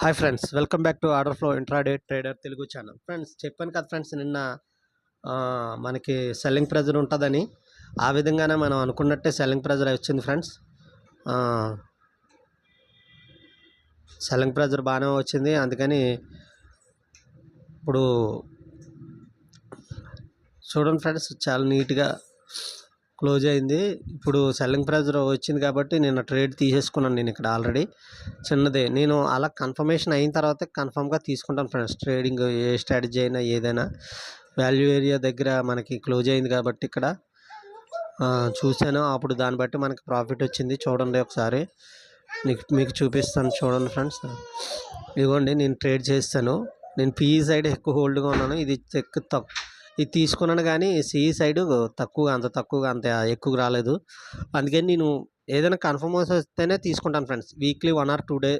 Hi friends, welcome back to order flow intraday trader Telugu channel. Friends, చెప్పాను కదా friends, నిన్న మనకి సెల్లింగ్ ప్రెజర్ ఉంటుందని. ఆ విధంగానే మనం అనుకున్నట్టే సెల్లింగ్ ప్రెజర్ వచ్చింది ఫ్రెండ్స్. సెల్లింగ్ ప్రెజర్ బాగానే వచ్చింది. అందుకని ఇప్పుడు చూడండి ఫ్రెండ్స్, చాలా నీట్గా క్లోజ్ అయింది. ఇప్పుడు సెల్లింగ్ ప్రెజర్ వచ్చింది కాబట్టి నేను ట్రేడ్ తీసేసుకున్నాను. నేను ఇక్కడ ఆల్రెడీ చిన్నదే, నేను అలా కన్ఫర్మేషన్ అయిన తర్వాత కన్ఫర్మ్గా తీసుకుంటాను ఫ్రెండ్స్. ట్రేడింగ్ ఏ స్ట్రాటజీ అయినా ఏదైనా వాల్యూ ఏరియా దగ్గర మనకి క్లోజ్ అయింది కాబట్టి ఇక్కడ చూశాను. అప్పుడు దాన్ని బట్టి మనకి ప్రాఫిట్ వచ్చింది. చూడండి ఒకసారి మీకు చూపిస్తాను. చూడండి ఫ్రెండ్స్, ఇదిగోండి నేను ట్రేడ్ చేస్తాను. నేను పిఈ సైడ్ ఎక్కువ హోల్డ్గా ఉన్నాను. ఇది తీసుకున్నాను కానీ సిఈ సైడ్ తక్కువగా అంత ఎక్కువ రాలేదు. అందుకని నేను ఏదైనా కన్ఫర్మేషన్ వస్తేనే తీసుకుంటాను ఫ్రెండ్స్. Weekly 1 or 2 day